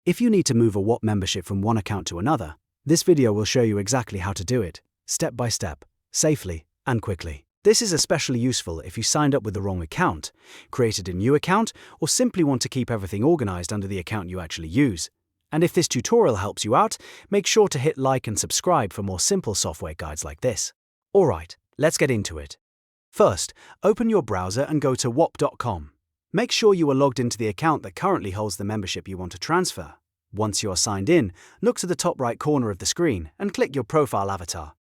If you need to move a Whop membership from one account to another, this video will show you exactly how to do it, step by step, safely and quickly. This is especially useful if you signed up with the wrong account, created a new account, or simply want to keep everything organized under the account you actually use. And if this tutorial helps you out, make sure to hit like and subscribe for more simple software guides like this. Alright, let's get into it. First, open your browser and go to whop.com. Make sure you are logged into the account that currently holds the membership you want to transfer. Once you are signed in, look to the top right corner of the screen and click your profile avatar.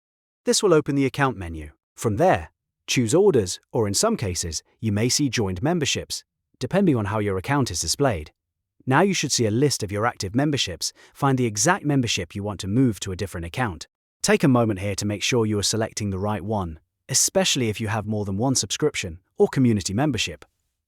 This will open the account menu. From there, choose Orders, or in some cases, you may see Joined Memberships, depending on how your account is displayed. Now you should see a list of your active memberships. Find the exact membership you want to move to a different account. Take a moment here to make sure you are selecting the right one, especially if you have more than one subscription or community membership.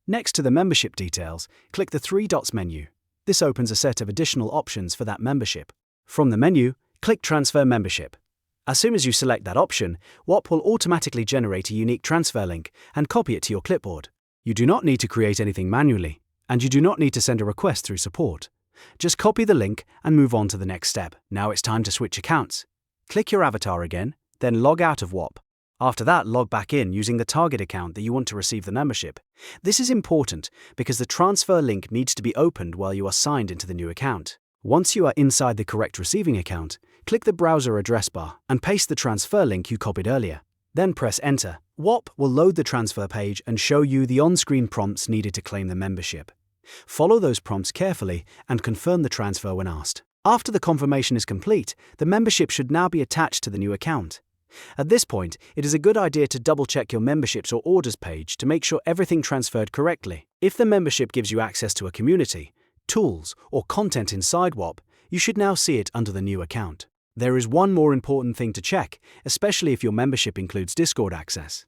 Next to the membership details, click the three dots menu. This opens a set of additional options for that membership. From the menu, click Transfer Membership. As soon as you select that option, Whop will automatically generate a unique transfer link and copy it to your clipboard. You do not need to create anything manually, and you do not need to send a request through support. Just copy the link and move on to the next step. Now it's time to switch accounts. Click your avatar again, then log out of Whop. After that, log back in using the target account that you want to receive the membership. This is important because the transfer link needs to be opened while you are signed into the new account. Once you are inside the correct receiving account, click the browser address bar and paste the transfer link you copied earlier. Then press Enter. Whop will load the transfer page and show you the on-screen prompts needed to claim the membership. Follow those prompts carefully and confirm the transfer when asked. After the confirmation is complete, the membership should now be attached to the new account. At this point, it is a good idea to double-check your memberships or orders page to make sure everything transferred correctly. If the membership gives you access to a community, tools, or content inside Whop, you should now see it under the new account. There is one more important thing to check, especially if your membership includes Discord access.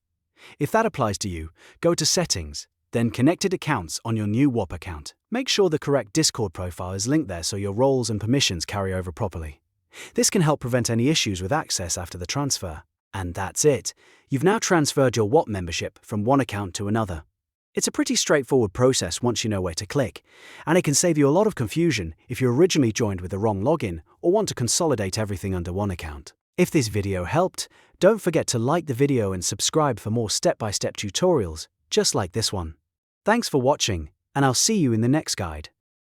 If that applies to you, go to Settings, then Connected Accounts on your new Whop account. Make sure the correct Discord profile is linked there so your roles and permissions carry over properly. This can help prevent any issues with access after the transfer. And that's it. You've now transferred your Whop membership from one account to another. It's a pretty straightforward process once you know where to click, and it can save you a lot of confusion if you originally joined with the wrong login or want to consolidate everything under one account. If this video helped, don't forget to like the video and subscribe for more step-by-step tutorials just like this one. Thanks for watching, and I'll see you in the next guide.